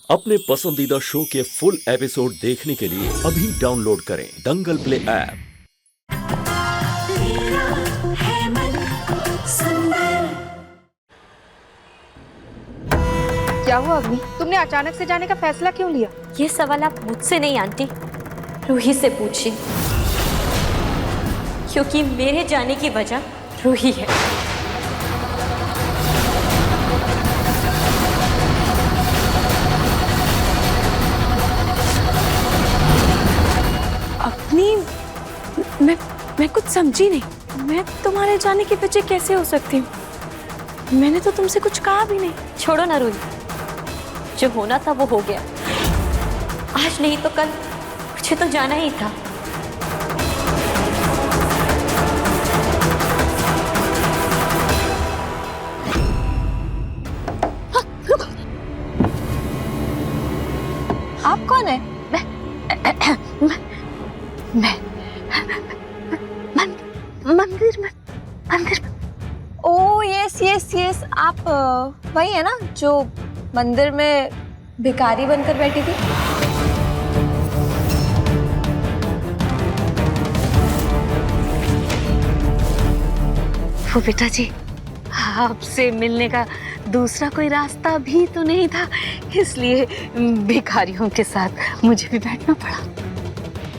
अपने पसंदीदा शो के फुल एपिसोड देखने के लिए अभी डाउनलोड करें दंगल प्ले ऐप। क्या हुआ अग्नि? तुमने अचानक से जाने का फैसला क्यों लिया? ये सवाल आप मुझसे नहीं आंटी, रूही से पूछिए, क्योंकि मेरे जाने की वजह रूही है। अग्नि, मैं कुछ समझी नहीं। मैं तुम्हारे जाने की वजह कैसे हो सकती हूँ? मैंने तो तुमसे कुछ कहा भी नहीं। छोड़ो ना रूही, जो होना था वो हो गया। आज नहीं तो कल मुझे तो जाना ही था। आप कौन है? मंदिर। ओ यस यस यस, आप वही है ना जो मंदिर में भिखारी बनकर बैठी थी? वो बेटा जी, आपसे मिलने का दूसरा कोई रास्ता भी तो नहीं था, इसलिए भिखारियों के साथ मुझे भी बैठना पड़ा।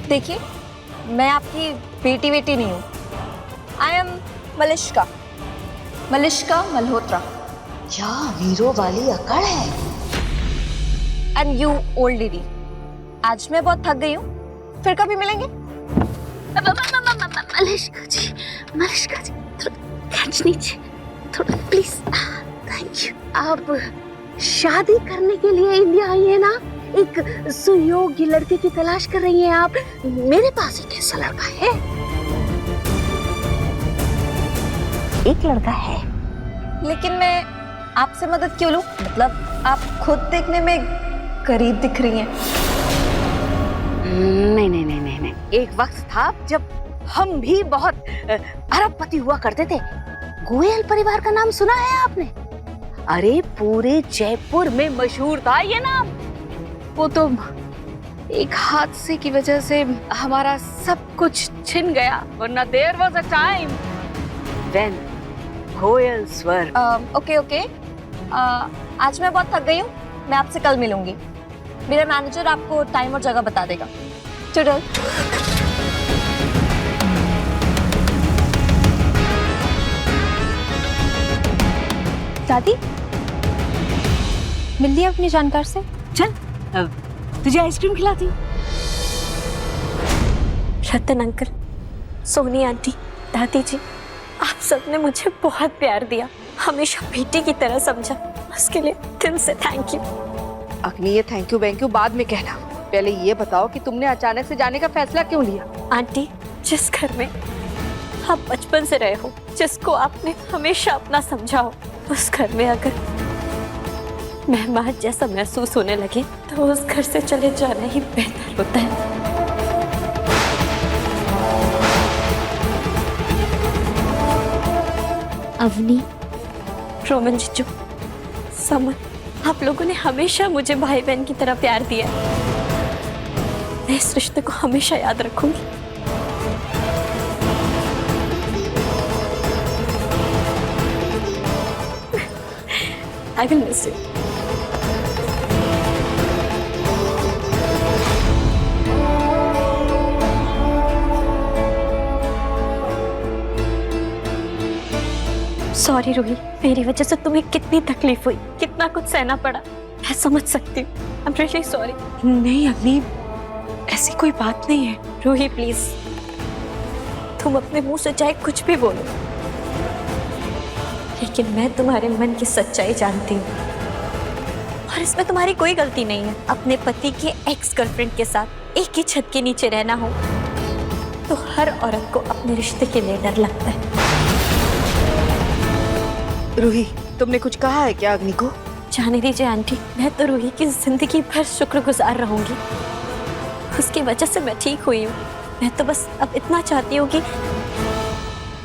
देखिए, मैं आपकी बेटी नहीं हूँ। I am Malishka Malhotra. क्या वीरों वाली अकड़ है? एंड यू ओल्ड लेडी, आज मैं बहुत थक गई हूँ, फिर कभी मिलेंगे? मलिश्का जी थोड़ा खींच नीचे, थोड़ा प्लीज, थैंक यू। आप शादी करने के लिए इंडिया आई है ना? एक सुयोग्य लड़के की तलाश कर रही हैं आप। मेरे पास एक ऐसा लड़का है, एक लड़का है। लेकिन मैं आपसे मदद क्यों लूं? मतलब आप खुद देखने में गरीब दिख रही हैं। नहीं। एक वक्त था जब हम भी बहुत अरबपति हुआ करते थे। गोयल परिवार का नाम सुना है आपने? अरे पूरे जयपुर में मशहूर था ये नाम। वो तो एक हादसे की वजह से हमारा सब कुछ छिन गया, वरना there was a time when गोयल्स वर। ओके। आज मैं बहुत थक गई हूँ, मैं आपसे कल मिलूंगी। मेरा मैनेजर आपको टाइम और जगह बता देगा। चुड़ैल। दादी, मिल लिया अपनी जानकार से? चल तुझे आइसक्रीम खिलाती हूँ। रतन अंकल, सोनी आंटी, दादी जी, आप सबने मुझे बहुत प्यार दिया, हमेशा बेटी की तरह समझा। उसके लिए दिल से थैंक यू। अग्नि, ये थैंक यू बाद में कहना, पहले ये बताओ कि तुमने अचानक से जाने का फैसला क्यों लिया? आंटी, जिस घर में आप बचपन से रहे हो, जिसको आपने हमेशा अपना समझा हो, उस घर में अगर मेहमान जैसा महसूस होने लगे तो उस घर से चले जाना ही बेहतर होता है। अवनी, रोमन जीजू, समन, आप लोगों ने हमेशा मुझे भाई बहन की तरह प्यार दिया। मैं इस रिश्ते को हमेशा याद रखूंगी। I will miss you. Sorry Ruhi, मेरी वजह से तुम्हें कितनी तकलीफ हुई, कितना कुछ सहना पड़ा, मैं समझ सकती हूँ। I'm really sorry. नहीं अग्नि, ऐसी कोई बात नहीं है। रूही प्लीज, तुम अपने मुंह से चाहे कुछ भी बोलो, लेकिन मैं तुम्हारे मन की सच्चाई जानती हूँ और इसमें तुम्हारी कोई गलती नहीं है। अपने पति के एक्स गर्लफ्रेंड के साथ एक ही छत के नीचे रहना हो तो हर औरत को अपने रिश्ते के लिए डर लगता है। रूही, तुमने कुछ कहा है क्या अग्नि को? जाने दीजिए आंटी, मैं तो रूही की जिंदगी भर शुक्रगुजार रहूंगी। उसकी वजह से मैं ठीक हुई हूँ। मैं तो बस अब इतना चाहती हूँ कि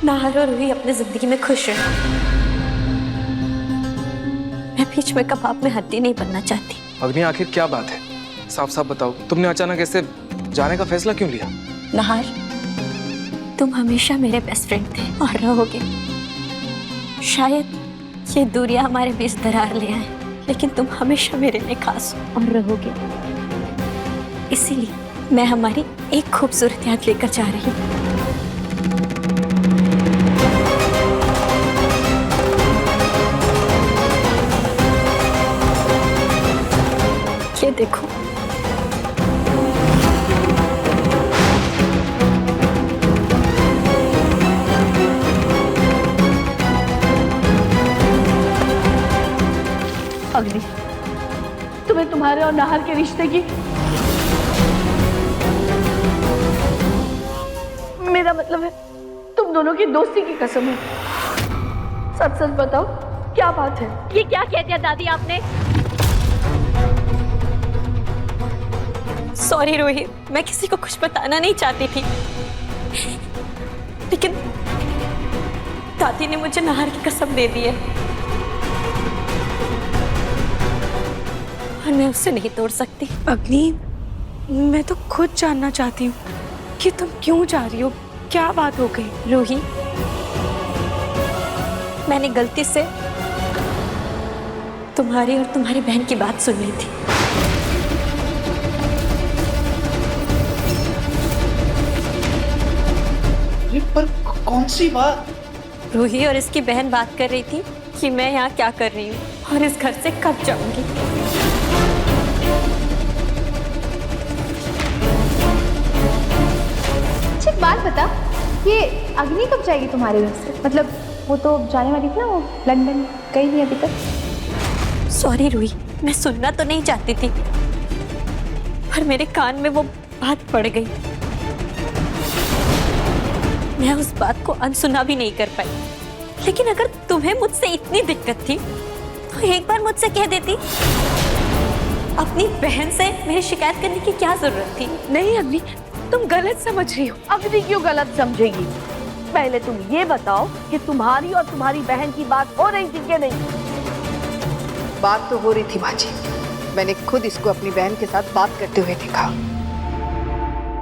नाहर और रूही अपनी जिंदगी में खुश रहें। मैं बीच में कबाब में हड्डी नहीं बनना चाहती। अग्नि आखिर क्या बात है, साफ साफ बताओ। तुमने अचानक ऐसे जाने का फैसला क्यों लिया? नहार, तुम हमेशा मेरे बेस्ट फ्रेंड थे और रहोगे। शायद ये दूरियां हमारे बीच दरार ले आए, लेकिन तुम हमेशा मेरे लिए खास हो और रहोगे। इसीलिए मैं हमारी एक खूबसूरत याद लेकर जा रही हूँ। ये देखो, अग्नि, तुम्हें तुम्हारे और नाहर के रिश्ते की, मेरा मतलब है तुम दोनों की दोस्ती की कसम है। सच सच बताओ, क्या बात है? ये क्या कह दिया दादी आपने? सॉरी रोहित, मैं किसी को कुछ बताना नहीं चाहती थी, लेकिन दादी ने मुझे नाहर की कसम दे दी है और मैं उसे नहीं तोड़ सकती। अग्नि, मैं तो खुद जानना चाहती हूँ कि तुम क्यों जा रही हो, क्या बात हो गई? रूही, मैंने गलती से तुम्हारी और तुम्हारी बहन की बात सुन ली थी। पर कौन सी बात? रूही और इसकी बहन बात कर रही थी कि मैं यहाँ क्या कर रही हूँ और इस घर से कब जाऊंगी। अच्छा एक बात बता, ये अग्नि कब जाएगी तुम्हारे घर से? मतलब वो तो जाने वाली थी ना, वो लंदन गई नहीं अभी तक। सॉरी रूही, मैं सुनना तो नहीं चाहती थी, पर मेरे कान में वो बात पड़ गई। मैं उस बात को अनसुना भी नहीं कर पाई, लेकिन अगर तुम्हें मुझसे इतनी दिक्कत थी तो एक बार मुझसे कह देती। अपनी बहन से मेरी शिकायत करने की क्या जरूरत थी? नहीं अग्नि, तुम गलत समझ रही हो। अग्नि क्यों गलत समझेगी? पहले तुम ये बताओ कि तुम्हारी और तुम्हारी बहन की बात हो रही थी कि नहीं? बात तो हो रही थी माँ जी, मैंने खुद इसको अपनी बहन के साथ बात करते हुए देखा।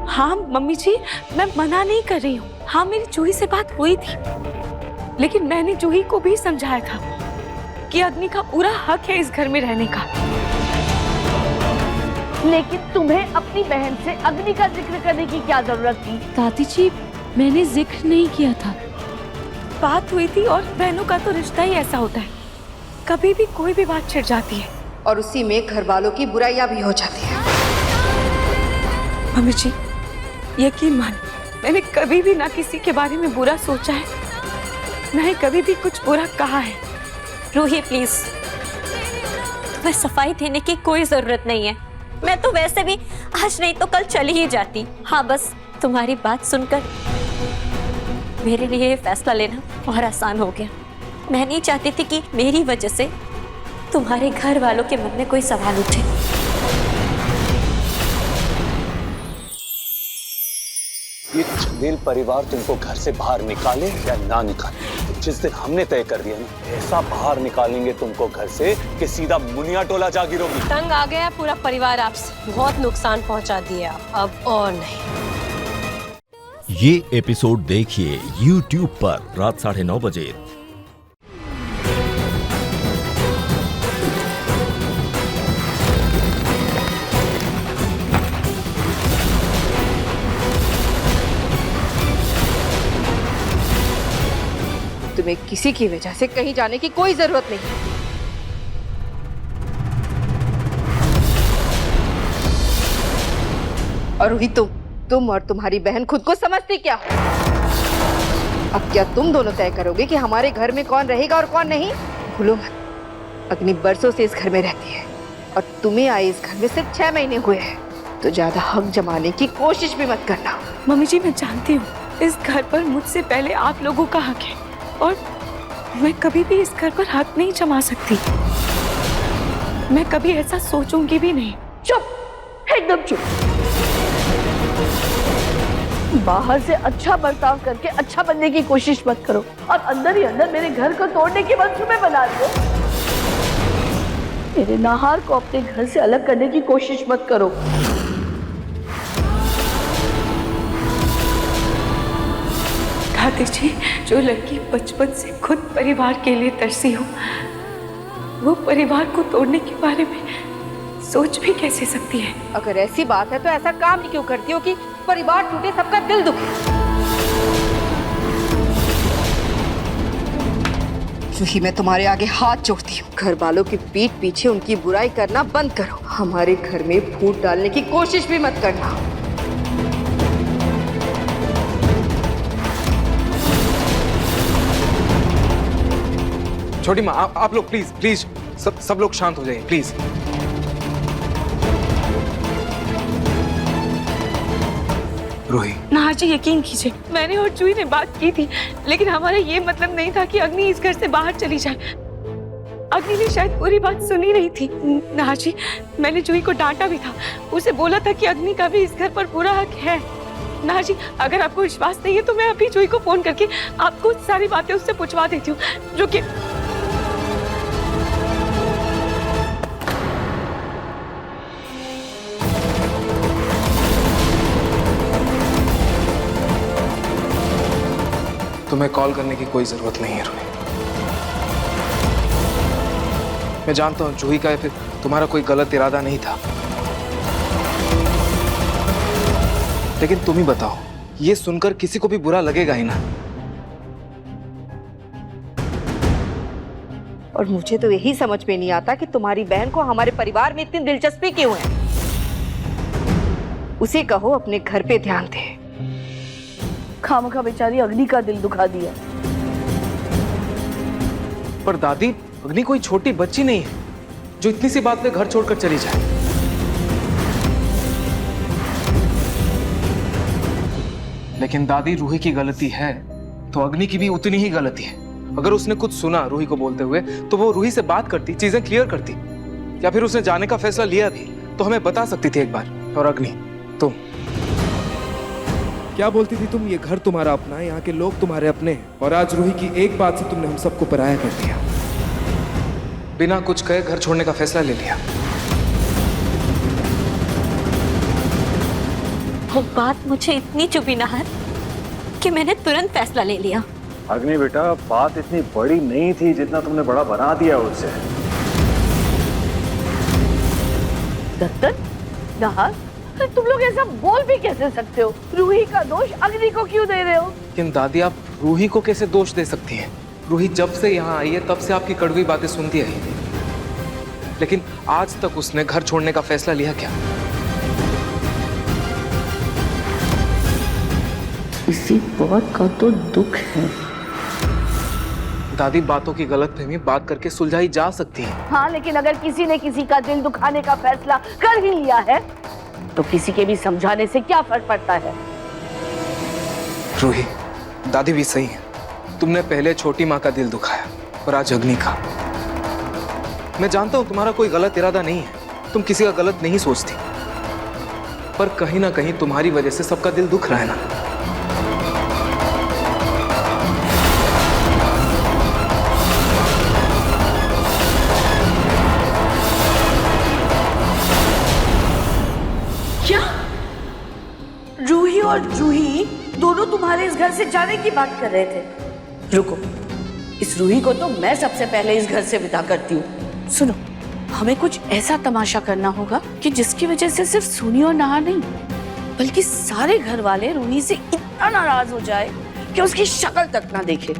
हाँ मम्मी जी, मैं मना नहीं कर रही हूँ। हाँ, मेरी जूही से बात हुई थी, लेकिन मैंने जूही को भी समझाया था कि अग्नि का पूरा हक है इस घर में रहने का। लेकिन तुम्हें अपनी बहन से अग्नि का जिक्र करने की क्या जरूरत थी? दादी जी, मैंने जिक्र नहीं किया था। बात हुई थी और बहनों का तो रिश्ता ही ऐसा होता है, कभी भी कोई भी बात छिड़ जाती है और उसी में घर वालों की बुराइयां भी हो जाती है। मम्मी जी, यकीन मान, मैंने कभी भी ना किसी के बारे में बुरा सोचा है, ना ही कभी भी कुछ बुरा कहा है। रूही प्लीज, तुम्हें सफाई देने की कोई जरूरत नहीं है। मैं तो वैसे भी आज नहीं तो कल चली ही जाती। हाँ, बस तुम्हारी बात सुनकर मेरे लिए ये फैसला लेना और आसान हो गया। मैं नहीं चाहती थी कि मेरी वजह से तुम्हारे घर वालों के मन में कोई सवाल उठे। ये चंदेल परिवार तुमको घर से बाहर निकाले या ना निकाले, जिस दिन हमने तय कर दिया ना, ऐसा बाहर निकालेंगे तुमको घर से कि सीधा मुनिया टोला जा गिरोगी। तंग आ गया पूरा परिवार आपसे, बहुत नुकसान पहुंचा दिया, अब और नहीं। ये एपिसोड देखिए YouTube पर रात 9:30 बजे। तुम्हें किसी की वजह से कहीं जाने की कोई जरूरत नहीं। और रूही, तुम और तुम्हारी बहन खुद को समझती क्या हो? अब क्या तुम दोनों तय करोगे कि हमारे घर में कौन रहेगा और कौन नहीं? भूलो मत, अग्नि बरसों से इस घर में रहती है और तुम्हें आए इस घर में सिर्फ 6 महीने हुए हैं, तो ज्यादा हक जमाने की कोशिश भी मत करना। मम्मी जी, मैं जानती हूँ इस घर पर मुझसे पहले आप लोगों का हक है और मैं कभी भी इस घर पर हक नहीं जमा सकती। मैं कभी ऐसा सोचूंगी भी नहीं। चुप, एकदम चुप। बाहर से अच्छा बर्ताव करके अच्छा बनने की कोशिश मत करो और अंदर ही अंदर मेरे घर को तोड़ने के मंसूबे बना रही हो। मेरे नाहार को अपने घर से अलग करने की कोशिश मत करो। दादी जी, जो लड़की बचपन से खुद परिवार के लिए तरसी हो, वो परिवार को तोड़ने के बारे में सोच भी कैसे सकती है? अगर ऐसी बात है तो ऐसा काम ही क्यों करती हो कि परिवार टूटे, सबका दिल दुखे। जूही, मैं तुम्हारे आगे हाथ जोड़ती हूँ, घर वालों की पीठ पीछे उनकी बुराई करना बंद करो। हमारे घर में फूट डालने की कोशिश भी मत करना। छोटी माँ, आप लोग प्लीज प्लीज सब लोग शांत हो जाइए प्लीज। रूही, नाहर जी, यकीन कीजिए, मैंने और जूही ने बात की थी, लेकिन हमारा ये मतलब नहीं था कि अग्नि इस घर से बाहर चली जाए। अग्नि ने शायद पूरी बात सुनी नहीं थी। नाहर जी, मैंने जूही को डांटा भी था, उसे बोला था कि अग्नि का भी इस घर पर पूरा हक है। नाहर जी, अगर आपको विश्वास नहीं है तो मैं अभी जूही को फोन करके आपको सारी बातें उससे पूछवा देती हूँ, जो कि तुम्हें कॉल करने की कोई जरूरत नहीं है रूही। मैं जानता हूं जूही का या फिर तुम्हारा कोई गलत इरादा नहीं था, लेकिन तुम ही बताओ, ये सुनकर किसी को भी बुरा लगेगा ही ना। और मुझे तो यही समझ में नहीं आता कि तुम्हारी बहन को हमारे परिवार में इतनी दिलचस्पी क्यों है। उसे कहो अपने घर पे ध्यान दे। खामखा बेचारी अग्नि का दिल दुखा दिया। पर दादी, अग्नि कोई छोटी बच्ची नहीं है जो इतनी सी बात पे घर छोड़कर चली जाए। लेकिन दादी, रूही की गलती है तो अग्नि की भी उतनी ही गलती है। अगर उसने कुछ सुना रूही को बोलते हुए तो वो रूही से बात करती, चीजें क्लियर करती, या फिर उसने जाने का फैसला लिया भी तो हमें बता सकती थी एक बार। और अग्नि, तुम क्या बोलती थी तुम? ये घर तुम्हारा अपना है, यहाँ के लोग तुम्हारे अपने हैं, और आज रूही की एक बात से तुमने हम सबको पराया कर दिया। बिना कुछ कहे घर छोड़ने का फैसला ले लिया। वो बात मुझे इतनी चुभी नाहर कि मैंने तुरंत फैसला ले लिया। अग्नि बेटा, बात इतनी बड़ी नहीं थी जितना तुमने बड़ा बना दिया उसे। दत्तन, नाहर, तुम लोग ऐसा बोल भी कैसे सकते हो? रूही का दोष अग्नि को क्यों दे रहे हो? लेकिन दादी, आप रूही को कैसे दोष दे सकती हैं? रूही जब से यहाँ आई है तब से आपकी कड़वी बातें सुनती आई, लेकिन आज तक उसने घर छोड़ने का फैसला लिया क्या? इसी बात का तो दुख है। दादी, बातों की गलतफहमी बात करके सुलझाई जा सकती है। हाँ, लेकिन अगर किसी ने किसी का दिल दुखाने का फैसला कर ही लिया है तो किसी के भी समझाने से क्या फर्क पड़ता है? रूही, दादी भी सही है। तुमने पहले छोटी माँ का दिल दुखाया और आज अग्नि का। मैं जानता हूं तुम्हारा कोई गलत इरादा नहीं है, तुम किसी का गलत नहीं सोचती, पर कहीं ना कहीं तुम्हारी वजह से सबका दिल दुख रहा है ना। क्या रूही और जूही दोनों तुम्हारे इस घर से जाने की बात कर रहे थे? रुको, इस रूही को तो मैं सबसे पहले इस घर से विदा करती हूँ। सुनो, हमें कुछ ऐसा तमाशा करना होगा कि जिसकी वजह से सिर्फ सोनी और नाहर नहीं बल्कि सारे घर वाले रूही से इतना नाराज हो जाए कि उसकी शक्ल तक ना देखे।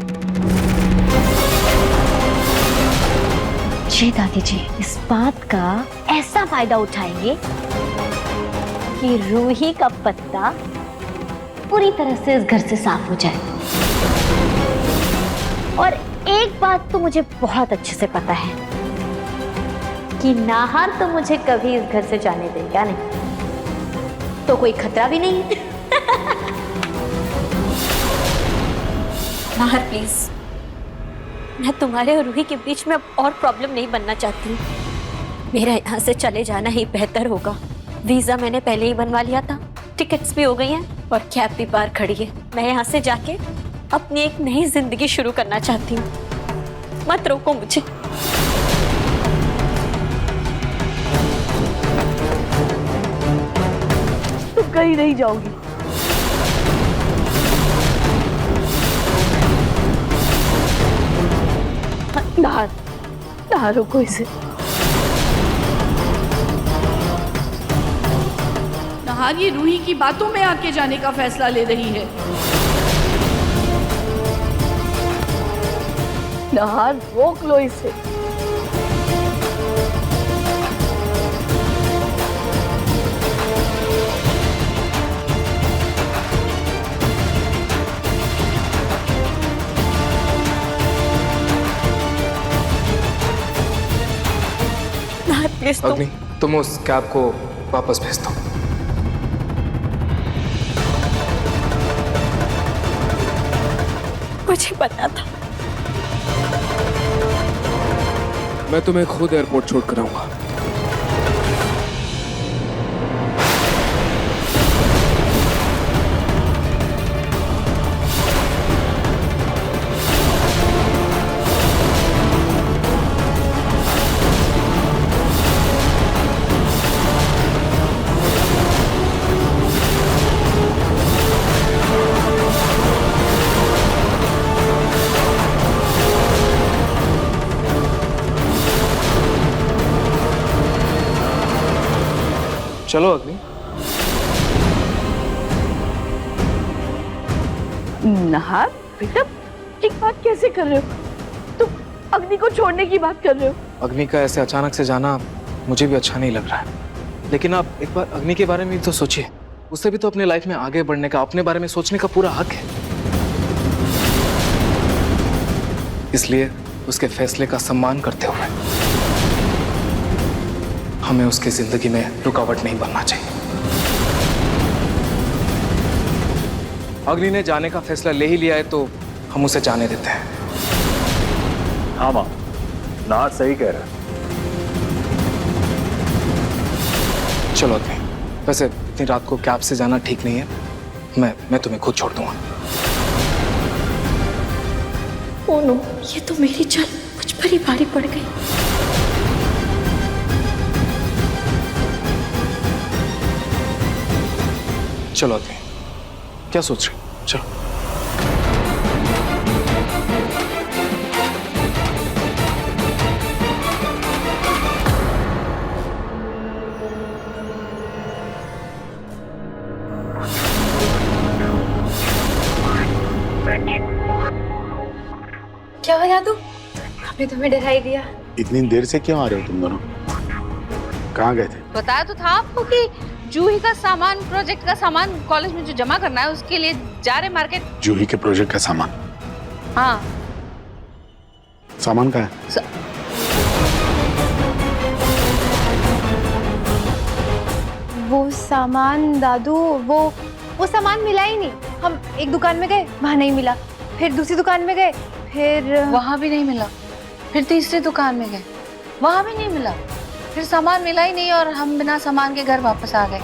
जी दादी जी, इस बात का ऐसा फायदा उठाएंगे कि रूही का पत्ता पूरी तरह से इस घर से साफ हो जाए। और एक बात तो मुझे बहुत अच्छे से पता है कि नाहर तो मुझे कभी इस घर से जाने देगा नहीं, तो कोई खतरा भी नहीं है। नाहर प्लीज, मैं तुम्हारे और रूही के बीच में अब और प्रॉब्लम नहीं बनना चाहती। मेरा यहाँ से चले जाना ही बेहतर होगा। वीजा मैंने पहले ही बनवा लिया था, टिकट्स भी हो गई हैं और कैब भी बाहर खड़ी है। मैं यहाँ से जाके अपनी एक नई जिंदगी शुरू करना चाहती हूँ। मत रोको मुझे। कहीं नहीं जाऊंगी। ना रोको इसे। नहार ये रूही की बातों में आके जाने का फैसला ले रही है। नहार रोक लो इसे। अग्नि, तुम उस कैब को वापस भेज दो। मुझे पता था। मैं तुम्हें खुद एयरपोर्ट छोड़कर आऊंगा। चलो अग्नि। नहार बेटा, एक बात कैसे कर रहे हो? तुम अग्नि को छोड़ने की बात कर रहे हो? अग्नि का ऐसे अचानक से जाना मुझे भी अच्छा नहीं लग रहा है, लेकिन आप एक बार अग्नि के बारे में भी तो सोचिए। उसे भी तो अपने लाइफ में आगे बढ़ने का, अपने बारे में सोचने का पूरा हक है। इसलिए उसके फैसले का सम्मान करते हुए हमें उसकी जिंदगी में रुकावट नहीं बनना चाहिए। अग्नि ने जाने का फैसला ले ही लिया है तो हम उसे जाने देते हैं। हाँ माँ, नाथ सही कह रहा है। चलो अग्नि, वैसे इतनी रात को कैब से जाना ठीक नहीं है। मैं तुम्हें खुद छोड़ दूंगा। ओ नो, ये तो मेरी चाल मुझ पर ही भारी पड़ गई। चलो अग्नि, क्या सोच रहे? चलो। क्या हो यादू, आपने तुम्हें डरा ही दिया। इतनी देर से क्यों आ रहे हो तुम दोनों? कहाँ गए थे? बताया तो था आपको कि जूही का सामान, प्रोजेक्ट का सामान कॉलेज में जो जमा करना है उसके लिए जा रहे मार्केट। जूही के प्रोजेक्ट का सामान? हाँ। सामान कहाँ है? वो सामान दादू, वो सामान मिला ही नहीं। हम एक दुकान में गए, वहाँ नहीं मिला। फिर दूसरी दुकान में गए, फिर वहाँ भी नहीं मिला। फिर तीसरी दुकान में गए, वहाँ भी नहीं मिला। फिर सामान मिला ही नहीं और हम बिना सामान के घर वापस आ गए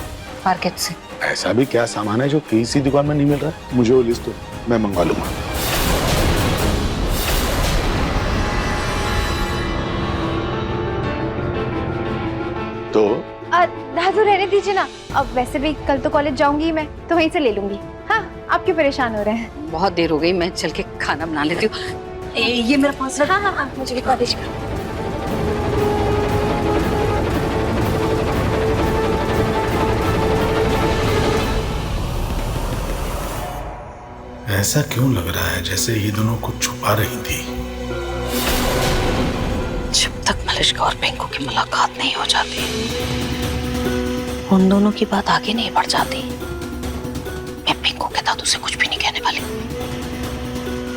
मार्केट से। ऐसा भी क्या सामान है जो किसी दुकान में नहीं मिल रहा है? मुझे वो लिस्ट दो, मैं मंगवा लूंगा। तो दादू रहने दीजिए ना। अब वैसे भी कल तो कॉलेज जाऊंगी मैं, तो वहीं से ले लूंगी। हाँ, आप क्यों परेशान हो रहे हैं? बहुत देर हो गई, मैं चल के खाना बना लेती हूँ। ये मेरा पास। हाँ, मुझे भी कॉलेज का। ऐसा क्यों लग रहा है जैसे ये दोनों कुछ छुपा रही थी? जब तक मलिष्का और पिंकू की मुलाकात नहीं हो जाती, उन दोनों की बात आगे नहीं बढ़ जाती, मैं पिंकू के दादू से कुछ भी नहीं कहने वाली।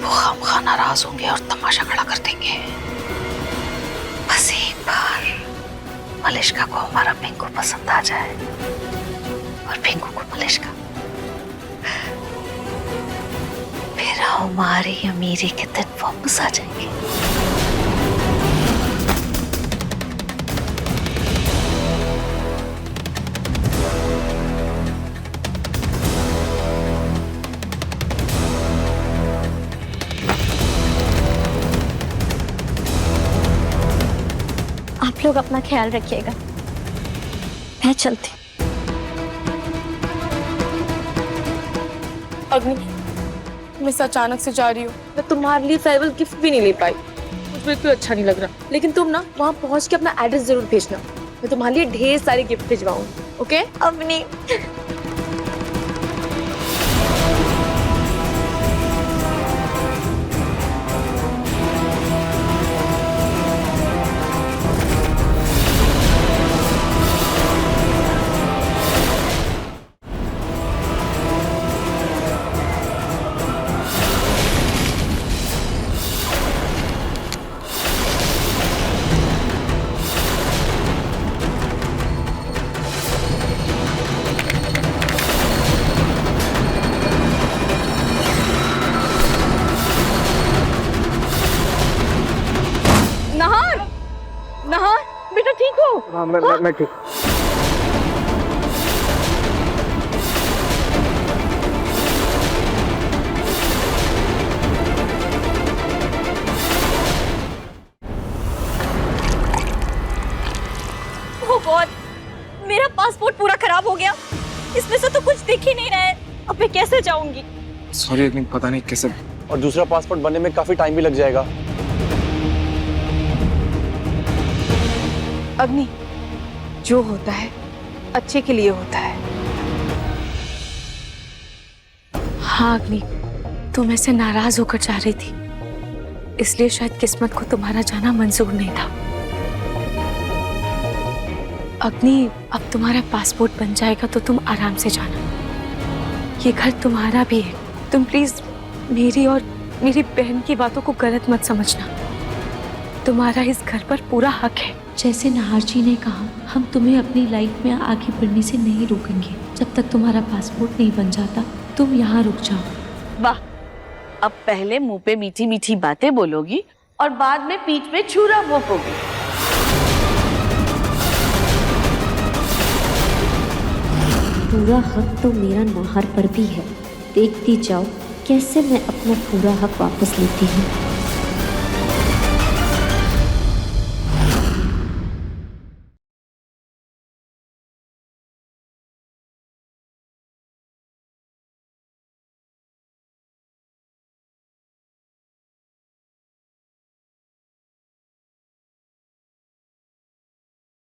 वो खामखा नाराज होंगे और तमाशा खड़ा कर देंगे। बस एक बार मलिष्का को हमारा पिंकू पसंद आ जाए और पिंकू को मलिष्का, फिर हमारी अमीरी के दिन वापस आ जाएंगे। आप लोग अपना ख्याल रखिएगा, मैं चलती हूँ। अग्नि, मैं इस अचानक से जा रही हूँ, मैं तुम्हारे लिए फेयरवेल गिफ्ट भी नहीं ले पाई, मुझे बिल्कुल अच्छा नहीं लग रहा। लेकिन तुम ना वहाँ पहुँच के अपना एड्रेस जरूर भेजना, मैं तुम्हारे लिए ढेर सारे गिफ्ट भिजवाऊंगी। ओके अग्नि, बेटा ठीक हो? हाँ, मैं ठीक। ओ गॉड, मेरा पासपोर्ट पूरा खराब हो गया, इसमें से तो कुछ दिख ही नहीं रहा है, अब मैं कैसे जाऊंगी? सॉरी अग्नि, पता नहीं कैसे। और दूसरा पासपोर्ट बनने में काफी टाइम भी लग जाएगा। अग्नि, जो होता है अच्छे के लिए होता है। हाँ अग्नि, तुम ऐसे नाराज होकर जा रही थी, इसलिए शायद किस्मत को तुम्हारा जाना मंजूर नहीं था। अग्नि, अब तुम्हारा पासपोर्ट बन जाएगा तो तुम आराम से जाना, ये घर तुम्हारा भी है। तुम प्लीज मेरी और मेरी बहन की बातों को गलत मत समझना, तुम्हारा इस घर पर पूरा हक है। जैसे नाहर जी ने कहा, हम तुम्हें अपनी लाइफ में आगे बढ़ने से नहीं रोकेंगे। जब तक तुम्हारा पासपोर्ट नहीं बन जाता तुम यहाँ रुक जाओ। वाह, अब पहले मुंह पे मीठी मीठी बातें बोलोगी और बाद में पीठ पे छुरा भोंकोगी। पूरा हक तो मेरा नाहर पर भी है, देखती जाओ कैसे मैं अपना पूरा हक वापस लेती हूँ।